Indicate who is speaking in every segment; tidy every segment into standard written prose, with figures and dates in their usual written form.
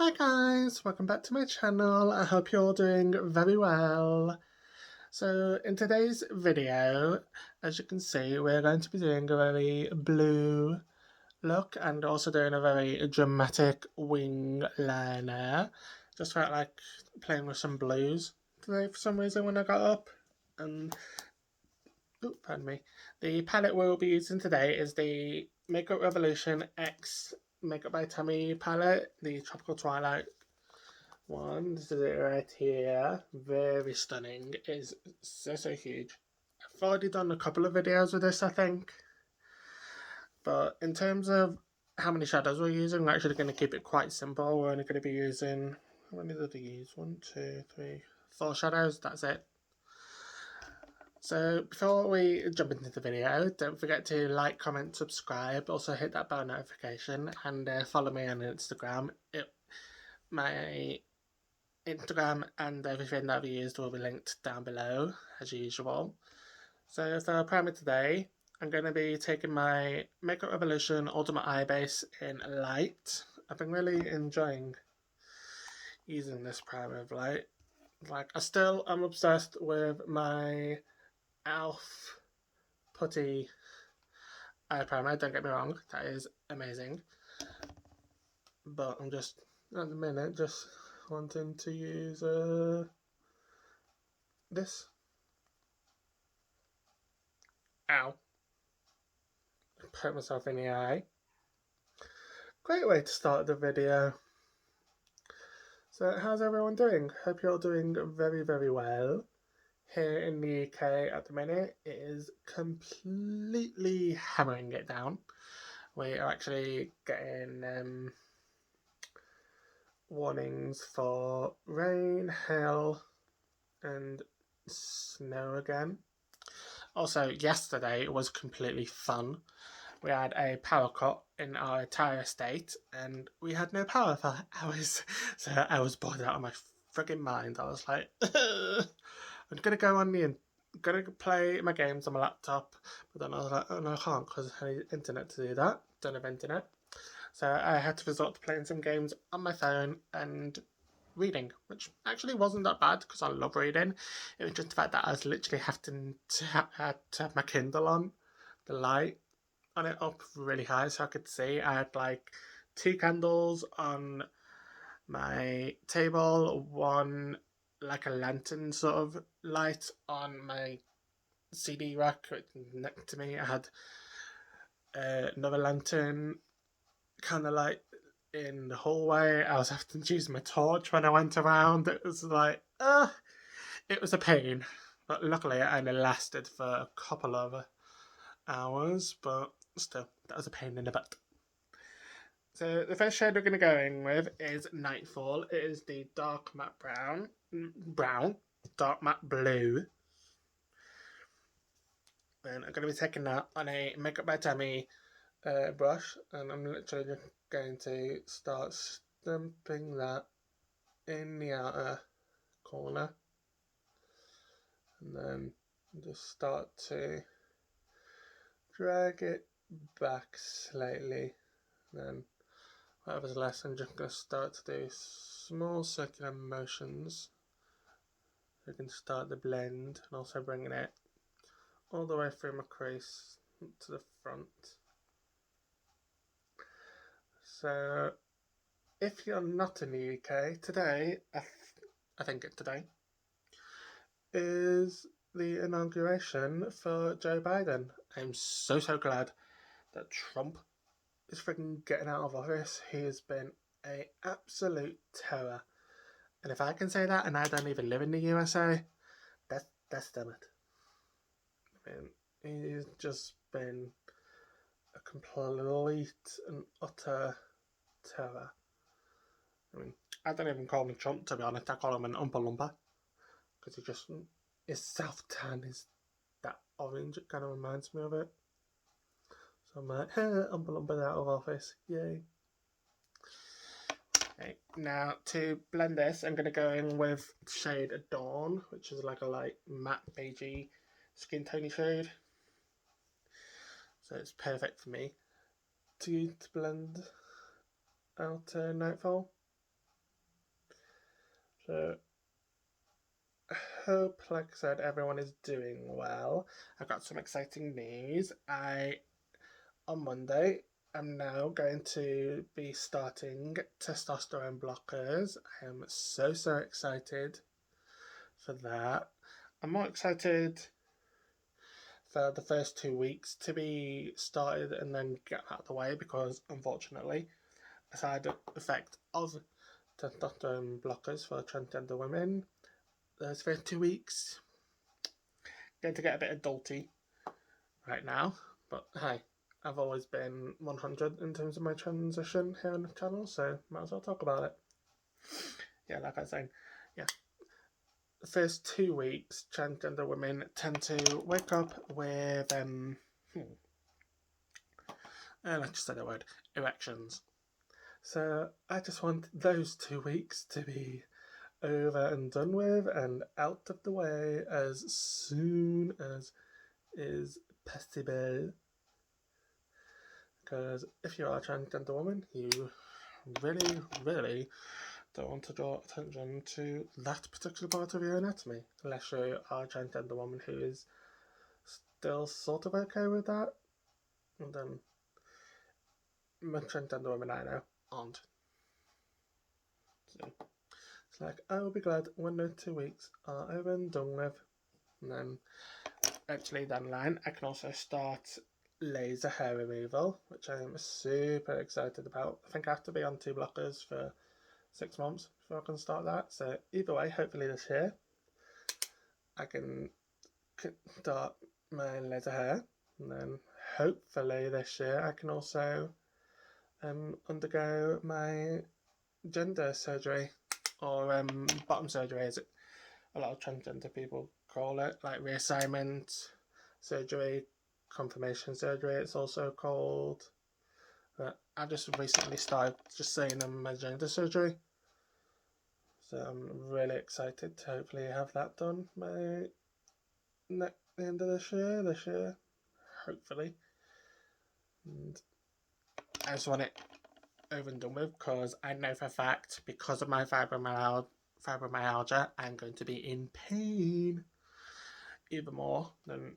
Speaker 1: Hi guys, welcome back to my channel. I hope you're all doing very well. So in today's video, as you can see, we're going to be doing a very blue look and also doing a very dramatic wing liner. Just felt like playing with some blues today for some reason when I got up. And pardon me. The palette we'll be using today is the Makeuprevolution X Makeupbytammi palette, the Tropical Twilight one. This is it right here. Very stunning. It is so huge. I've already done a couple of videos with this, I think. But in terms of how many shadows we're using, we're actually going to keep it quite simple. We're only going to be using, how many did I use? 1, 2, 3, 4 shadows. That's it. So before we jump into the video, don't forget to like, comment, subscribe. Also hit that bell notification and follow me on Instagram. My Instagram and everything that I've used will be linked down below as usual. So for our primer today, I'm going to be taking my Makeuprevolution Ultimate Eye Base in Light. I've been really enjoying using this primer of light. Like, I'm obsessed with my e.l.f. putty eye primer, don't get me wrong, that is amazing. But I'm just, at the minute, just wanting to use this. Ow. Put myself in the eye. Great way to start the video. So how's everyone doing? Hope you're all doing very well. Here in the UK at the minute, it is completely hammering it down. We are actually getting warnings for rain, hail and snow again. Also, yesterday was completely fun. We had a power cut in our entire estate and we had no power for hours. So I was bored out of my friggin' mind. I was like, I'm gonna play my games on my laptop. But then I was like, oh no, I can't because I need internet to do that. Don't have internet. So I had to resort to playing some games on my phone and reading, which actually wasn't that bad because I love reading. It was just the fact that I was literally having to have my Kindle on, the light on it up really high so I could see. I had like 2 candles on my table, one like a lantern sort of light on my CD rack next to me. I had another lantern kind of like in the hallway. I was having to use my torch when I went around. It was like, it was a pain. But luckily it only lasted for a couple of hours, but still, that was a pain in the butt. So the first shade we're going to go in with is Nightfall. It is the dark matte dark matte blue. And I'm going to be taking that on a Makeupbytammi brush, and I'm literally just going to start stamping that in the outer corner, and then just start to drag it back slightly. Then whatever's left, I'm just going to start to do small circular motions. So I can start the blend and also bringing it all the way through my crease to the front. So if you're not in the UK, today, I think today, is the inauguration for Joe Biden. I'm so glad that Trump is freaking getting out of office. He has been an absolute terror. And if I can say that and I don't even live in the USA, that's damn it. I mean, he's just been a complete and utter terror. I mean, I don't even call him Trump, to be honest. I call him an Oompa Loompa. Because he just, his self-tan is that orange. It kind of reminds me of it. So I'm like, hey, Oompa Loompa out of office. Yay. Okay, now to blend this, I'm going to go in with shade Dawn, which is like a light matte beigey skin tony shade. So it's perfect for me to blend out Nightfall. So I hope, like I said, everyone is doing well. I've got some exciting news. On Monday, I'm now going to be starting testosterone blockers. I am so excited for that. I'm more excited for the first 2 weeks to be started and then get out of the way, because unfortunately a side effect of testosterone blockers for transgender women, those first 2 weeks going to get a bit adulty right now, but hey, I've always been 100 in terms of my transition here on the channel, so might as well talk about it. Yeah, like I was saying, yeah, the first 2 weeks transgender women tend to wake up with let's just say the word, erections. So I just want those 2 weeks to be over and done with and out of the way as soon as is possible. Because if you are a transgender woman, you really don't want to draw attention to that particular part of your anatomy, unless you are a transgender woman who is still sort of okay with that. And then most transgender women I know aren't. So it's like, I will be glad when those 2 weeks are over and done with. And then eventually down the line, I can also start laser hair removal, which I am super excited about. I think I have to be on 2 blockers for 6 months before I can start that. So either way, hopefully this year I can start my laser hair, and then hopefully this year I can also undergo my gender surgery, or bottom surgery as a lot of transgender people call it, like reassignment surgery, confirmation surgery it's also called. But I just recently started just saying my gender surgery, so I'm really excited to hopefully have that done by the end of this year, hopefully. And I just want it over and done with, because I know for a fact, because of my fibromyalgia, I'm going to be in pain even more than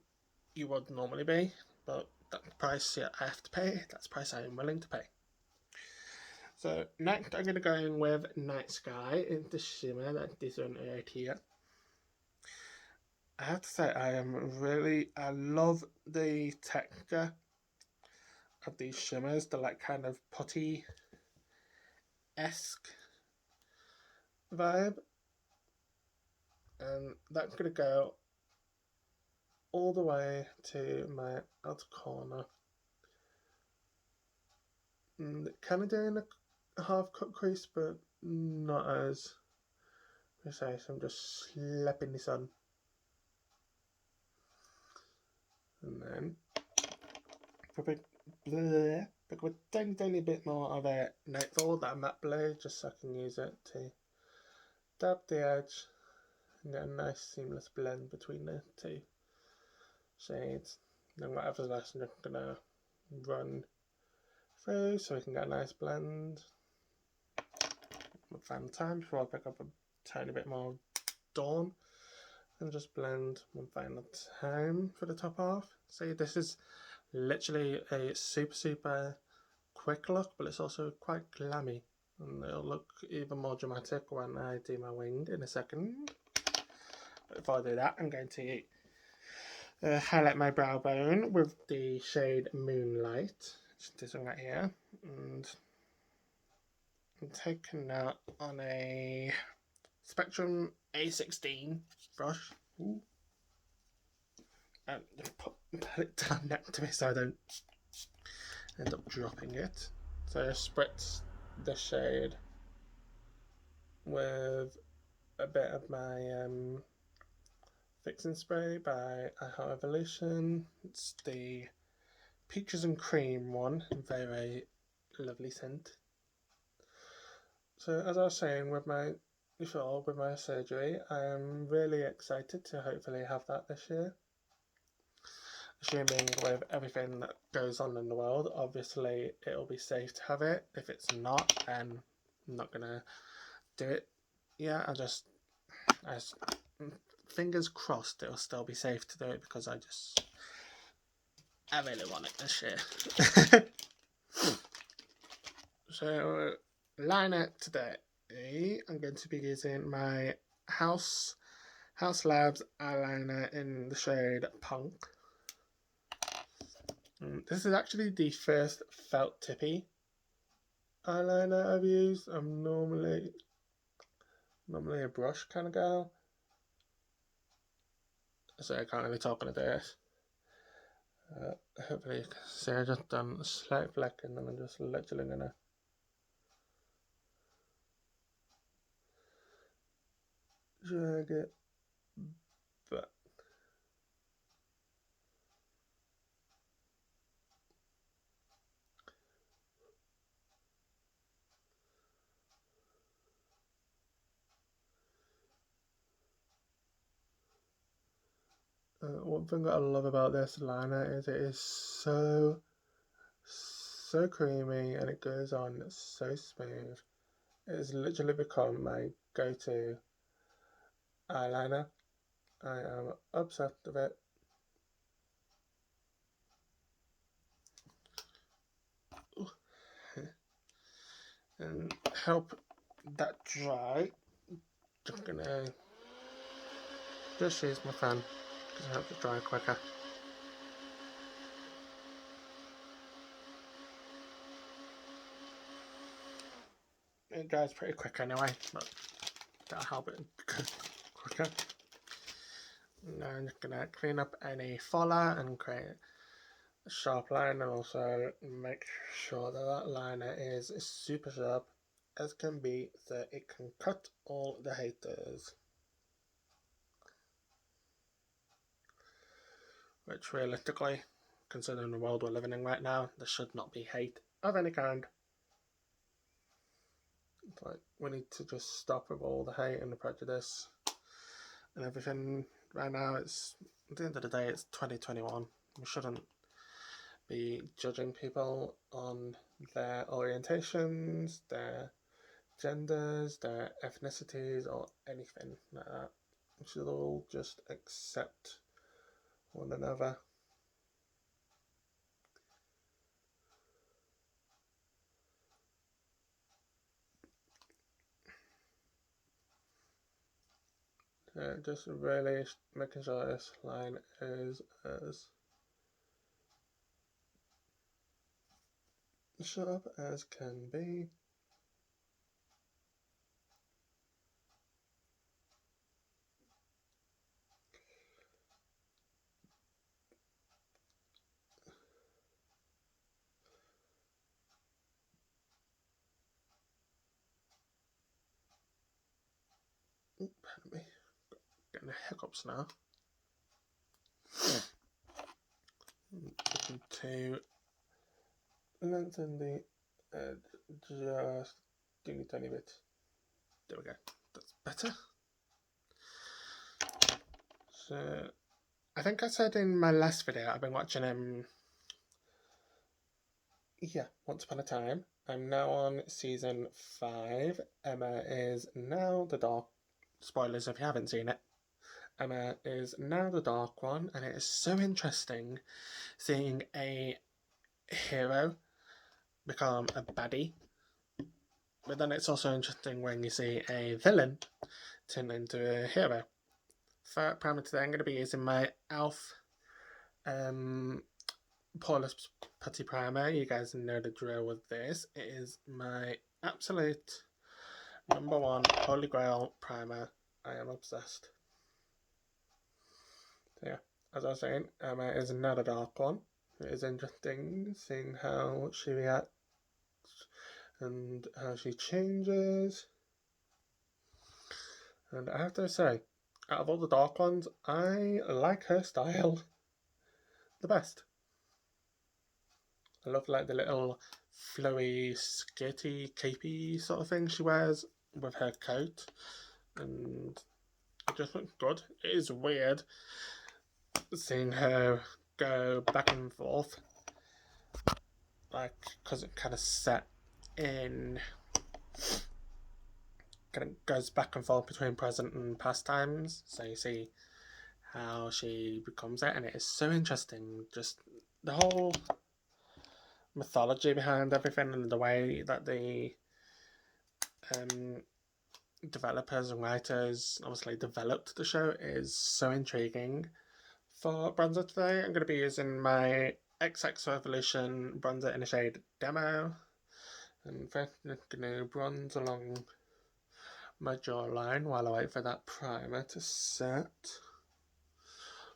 Speaker 1: you would normally be. But that's the price I have to pay. That's the price I am willing to pay. So next I'm going to go in with Night Sky in the shimmer. That's this one right here. I have to say I love the texture of these shimmers. They're like kind of putty-esque vibe. And that's going to go all the way to my outer corner. And kind of doing a half cut crease, but not as precise. I'm just slapping this on. And then pick up a tiny bit more of a Nightfall, that matte blue, just so I can use it to dab the edge and get a nice seamless blend between the 2 shades. Then whatever's left, I'm just gonna run through so we can get a nice blend. Find the time before I pick up a tiny bit more Dawn and just blend one final time for the top half. See, this is literally a super quick look, but it's also quite glammy, and it'll look even more dramatic when I do my wing in a second. But before I do that, I'm going to highlight my brow bone with the shade Moonlight, this one right here, and I'm taking that on a Spectrum A16 brush. Ooh. And just put it down next to me so I don't end up dropping it. So I spritz the shade with a bit of my fixing spray by Eyeliner. It's the Peaches and Cream one, very lovely scent. So as I was saying, with my surgery, I am really excited to hopefully have that this year. Assuming with everything that goes on in the world, obviously it'll be safe to have it. If it's not, then I'm not going to do it yeah, I just fingers crossed it'll still be safe to do it, because I really want it this year. So, liner today, I'm going to be using my House Labs eyeliner in the shade Punk. This is actually the first felt tippy eyeliner I've used. I'm normally a brush kind of girl, so I can't really talk on this. Hopefully you can see I just done a slight fleck, and then I'm just literally gonna drag it back. One thing that I love about this liner is it is so creamy, and it goes on so smooth. It has literally become my go-to eyeliner. I am obsessed with it. And help that dry, just gonna use my fan because it helps it dry quicker. It dries pretty quick anyway, but that'll help it go quicker. Now I'm just gonna clean up any filler and create a sharp line, and also make sure that liner is super sharp as can be, so it can cut all the haters. Which realistically, considering the world we're living in right now, there should not be hate of any kind. It's like, we need to just stop with all the hate and the prejudice and everything. Right now, it's, at the end of the day, it's 2021. We shouldn't be judging people on their orientations, their genders, their ethnicities, or anything like that. We should all just accept one another. Just really making sure this line is as sharp as can be. Pardon me, getting the hiccups now. Looking to lengthen the edge just a tiny bit. There we go, that's better. So, I think I said in my last video I've been watching Once Upon a Time. I'm now on season 5. Emma is now the dark. Spoilers if you haven't seen it. Emma is now the dark one, and it is so interesting seeing a hero become a baddie. But then it's also interesting when you see a villain turn into a hero. For primer today, I'm going to be using my e.l.f. Poreless Putty Primer. You guys know the drill with this. It is my absolute #1 holy grail primer. I am obsessed. So yeah, as I was saying, Emma is another dark one. It is interesting seeing how she reacts and how she changes. And I have to say, out of all the dark ones, I like her style the best. I love like the little flowy, skirty, capey sort of thing she wears with her coat, and it just looks good. It is weird seeing her go back and forth, like, because it kind of set in kind of goes back and forth between present and past times. So you see how she becomes it, and it is so interesting. Just the whole mythology behind everything and the way that the developers and writers obviously developed the show is so intriguing. For bronzer today, I'm going to be using my Revolution bronzer in the shade Demo. And first I'm going to bronze along my jawline while I wait for that primer to set.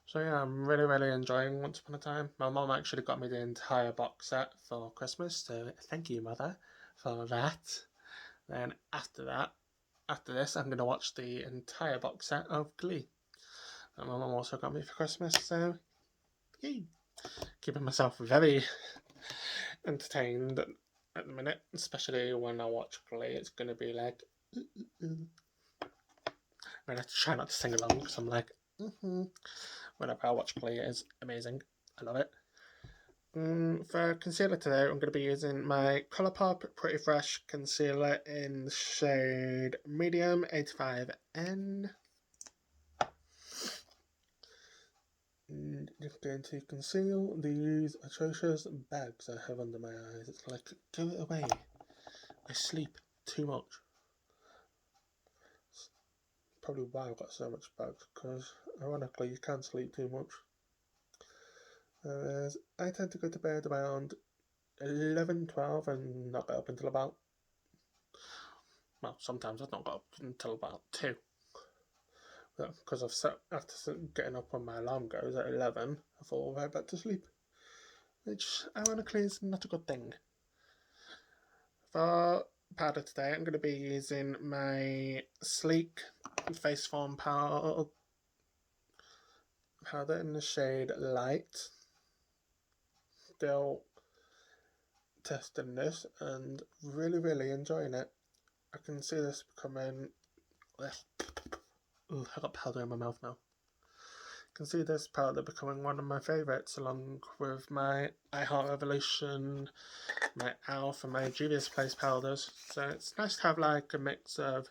Speaker 1: So yeah, I'm really enjoying Once Upon a Time. My mom actually got me the entire box set for Christmas, so thank you, Mother, for that. Then after this, I'm going to watch the entire box set of Glee. And my mom also got me for Christmas, so yay! Keeping myself very entertained at the minute, especially when I watch Glee. It's going to be like, I'm going to try not to sing along because I'm like, whenever I watch Glee, it is amazing. I love it. For concealer today, I'm going to be using my Colourpop Pretty Fresh concealer in the shade Medium 85N. And just going to conceal these atrocious bags I have under my eyes. It's like, give it away. I sleep too much. It's probably why I've got so much bags, because ironically you can't sleep too much. Whereas I tend to go to bed around 11, 12 and not get up until about, well, sometimes I've not got up until about 2. Because I've set, after getting up when my alarm goes at 11, I fall right back to sleep. Which, ironically, is not a good thing. For powder today, I'm going to be using my Sleek Face Form powder in the shade Light. Still testing this and really enjoying it. I can see this becoming... Ooh, I got powder in my mouth now. I can see this powder becoming one of my favourites, along with my Revolution, my Elf and my Juvia's Place powders. So it's nice to have like a mix of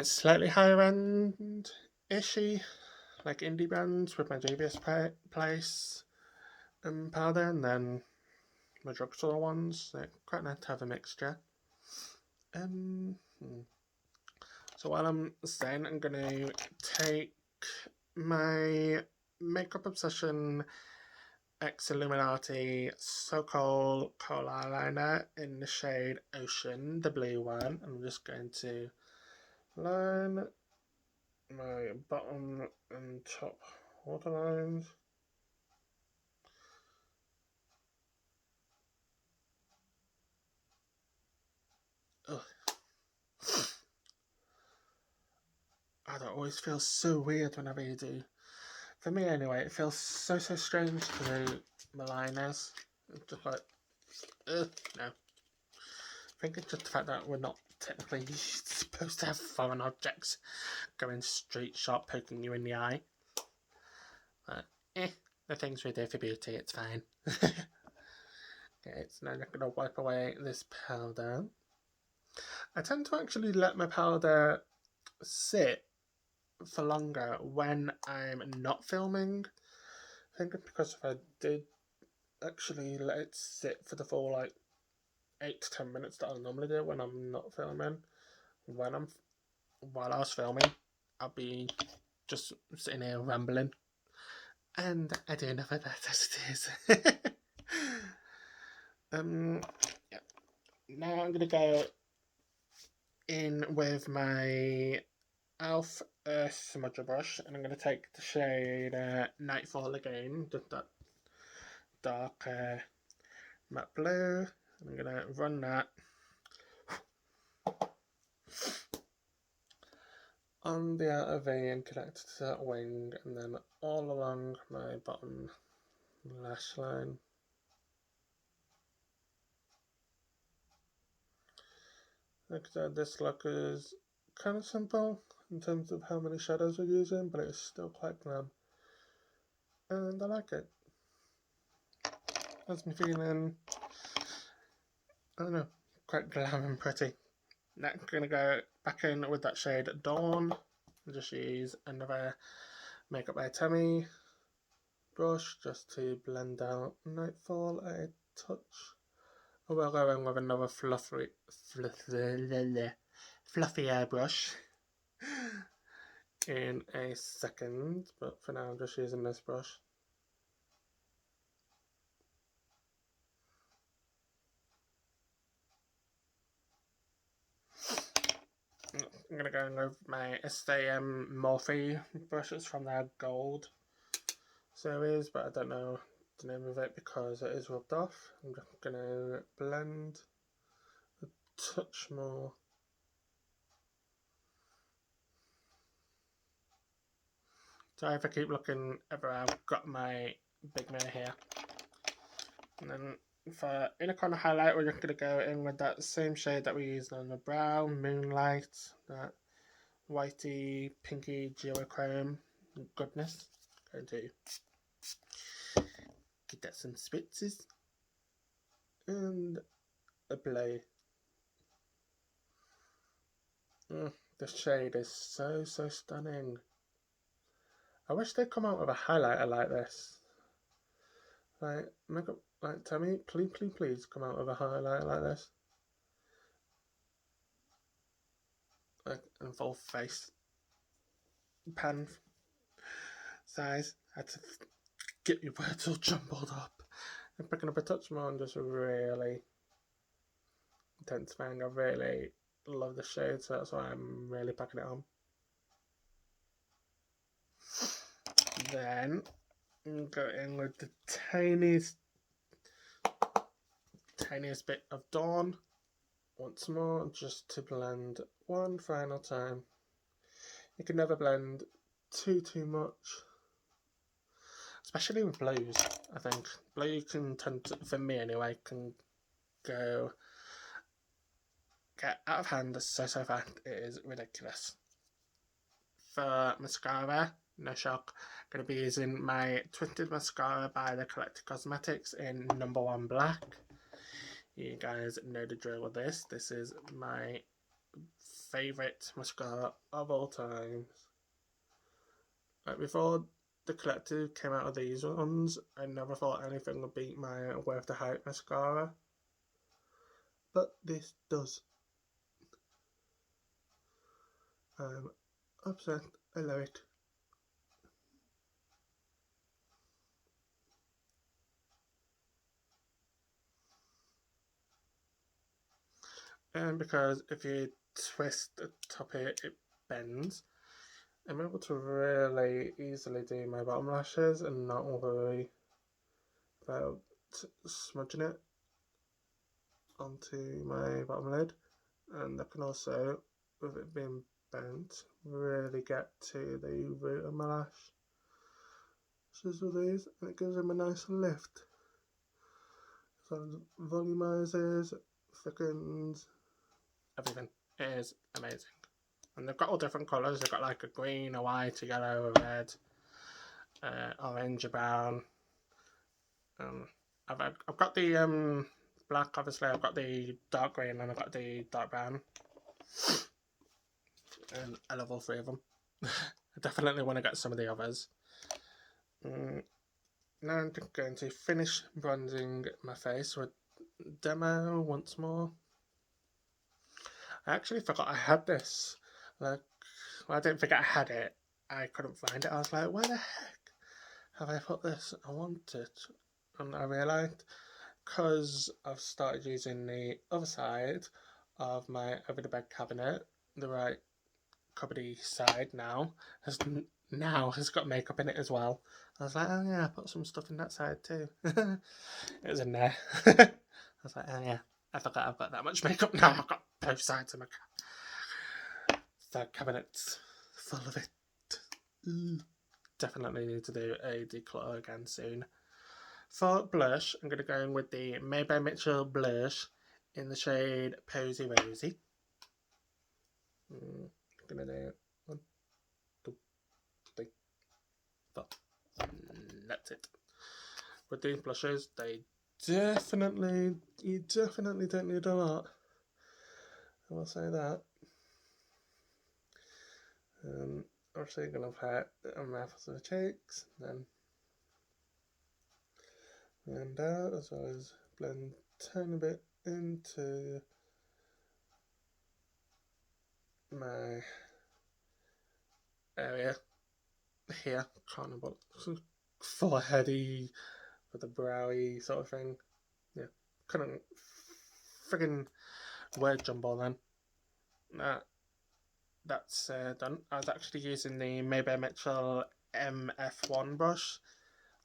Speaker 1: slightly higher end ishy, like indie brands with my Juvia's Place powder, and then my drugstore ones. So quite nice to have a mixture. So while I'm saying, I'm going to take my Makeup Obsession X Illuminati So-Called Kohl Eyeliner in the shade Ocean, the blue one. I'm just going to line my bottom and top waterlines. Ugh. Oh, that always feels so weird whenever you do. For me anyway, it feels so strange to do my liners. It's just like, no. I think it's just the fact that we're not technically supposed to have foreign objects going straight sharp poking you in the eye. But, the things we do for beauty, it's fine. Okay, so now I'm going to wipe away this powder. I tend to actually let my powder sit for longer when I'm not filming. I think because if I did actually let it sit for the full like 8 to 10 minutes that I normally do when I'm not filming, while I was filming, I'll be just sitting here rambling, and I do enough of that as it is. Yeah. Now I'm gonna go in with my Elf Earth Smudger brush, and I'm going to take the shade Nightfall again, just that dark matte blue, and I'm going to run that on the outer vein connected to that wing, and then all along my bottom lash line. Like I said, this look is kind of simple in terms of how many shadows we're using, but it's still quite glam, and I like it. Has me feeling, I don't know, quite glam and pretty. Next, I'm going to go back in with that shade Dawn. And just use another Makeupbytammi brush just to blend out Nightfall a touch. And we'll go in with another fluffy airbrush in a second, but for now I'm just using this brush. I'm going to go in with my Morphe brushes from their gold series, but I don't know the name of it because it is rubbed off. I'm just going to blend a touch more. Sorry if I keep looking everywhere. I've got my big mirror here. And then for inner corner highlight, we're just going to go in with that same shade that we used on the brow, Moonlight, that whitey, pinky GRWM goodness. Going to get that some spitzes and apply. The shade is so stunning. I wish they'd come out with a highlighter like this. Like, Tammy, please come out with a highlighter like this. Like, in full face. Pan size. I had to get your words all jumbled up. I'm picking up a touch more and just really intensifying. I really love the shade, so that's why I'm really packing it on. Then I'm going with the tiniest bit of Dawn once more, just to blend one final time. You can never blend too much, especially with blues. I think blue can tend to, for me anyway, can get out of hand so fast. It is ridiculous. For mascara, no shock, I'm going to be using my Twisted Mascara by the Makeupbytammicosmetics in number 1 black. You guys know the drill with this. This is my favourite mascara of all times. Like before the Collective came out of these ones, I never thought anything would beat my Worth the Hype mascara. But this does. I'm upset. I love it. And because if you twist the top here, it bends. I'm able to really easily do my bottom lashes and not worry about smudging it onto my bottom lid. And I can also, with it being bent, really get to the root of my lash. Just with these, and it gives them a nice lift. So it volumizes, thickens, everything. It is amazing. And they've got all different colours. They've got like a green, a white, a yellow, a red, orange, a brown. I've got the black, obviously. I've got the dark green and I've got the dark brown. And I love all 3 of them. I definitely want to get some of the others. Now I'm just going to finish bronzing my face with Demo once more. I actually forgot I had this. Like, well, I didn't forget I had it. I couldn't find it. I was like, where the heck have I put this? I want it. And I realised, because I've started using the other side of my over the bed cabinet, the right cupboardy side now has got makeup in it as well. I was like, oh yeah, I put some stuff in that side too. It was in there. I was like, oh yeah, I forgot I've got that much makeup now. I've got both sides of my cabinet's full of it. Definitely need to do a declutter again soon. For blush, I'm going to go in with the Makeupbytammicosmetics blush in the shade Posy Rosy. I'm going to do 1, 2, 3, 4. That's it. With these blushes, you definitely don't need a lot. I will say that. Obviously going to apply it on my apples of the cheeks, then blend out, as well as blend a tiny bit into my area here, kind of foreheady with a browy sort of thing. Yeah, couldn't friggin' word jumble then. That's done. I was actually using the Makeupbytammicosmetics MF1 brush.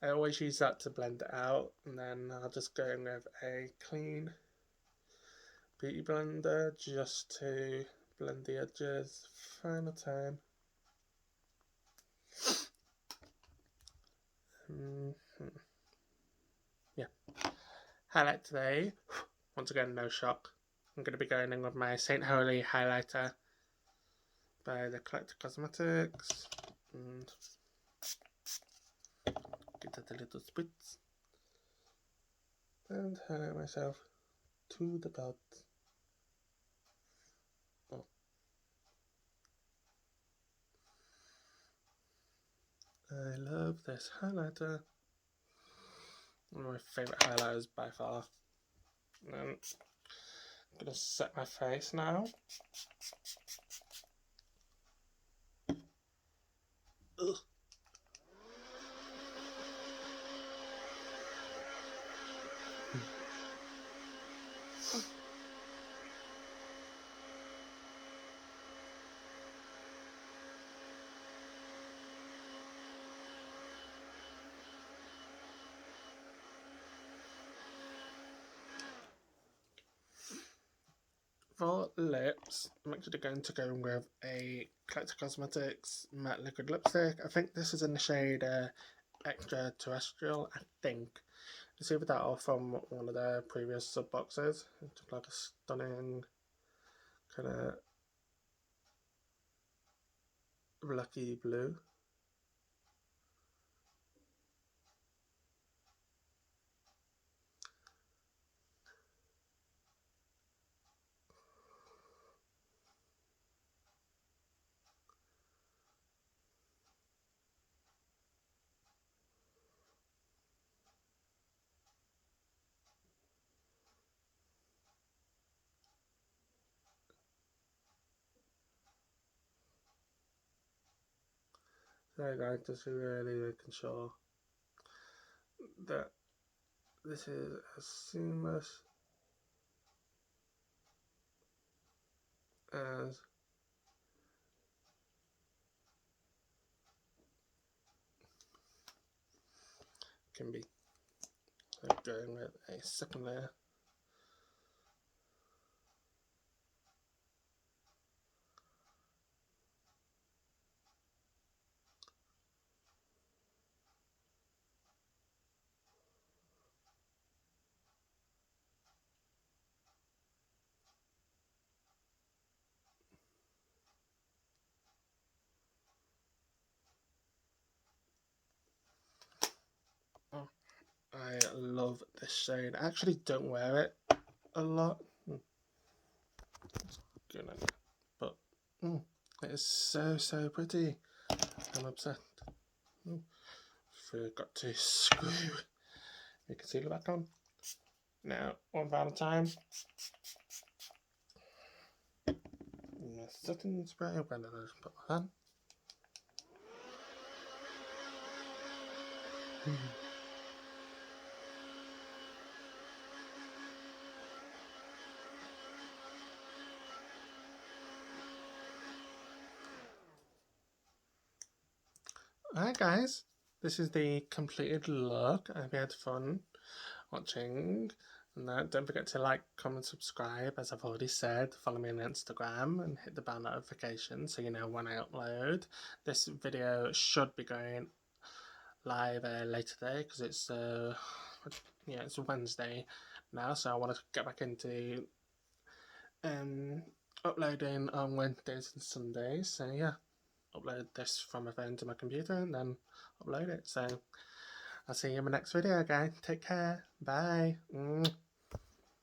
Speaker 1: I always use that to blend it out, and then I'll just go in with a clean beauty blender just to blend the edges final time. Yeah. Highlight today, once again no shock. I'm going to be going in with my Saint Holy highlighter by the Collector Cosmetics, and get it a little spritz and highlight myself to the dot. Oh. I love this highlighter. One of my favourite highlighters by far. And then I'm going to set my face now. Ugh. For lips, I'm actually going to go with a Collector Cosmetics matte liquid lipstick. I think this is in the shade Extraterrestrial, I think. It's either that or from one of their previous sub boxes. It's like a stunning kind of lucky blue. So guys, just really making sure that this is as seamless as can be. So going with a second layer. Oh, I love this shade. I actually don't wear it a lot. But it is so pretty. I'm obsessed. Forgot to screw the concealer back on. Now, one final time. Setting spray, when I just put my hand. Alright guys, this is the completed look. I hope you had fun watching. And don't forget to like, comment, subscribe, as I've already said. Follow me on Instagram and hit the bell notification so you know when I upload. This video should be going live later today because it's it's Wednesday now, so I want to get back into uploading on Wednesdays and Sundays. So yeah, upload this from my phone to my computer and then upload it. So I'll see you in my next video, guys. Take care. Bye.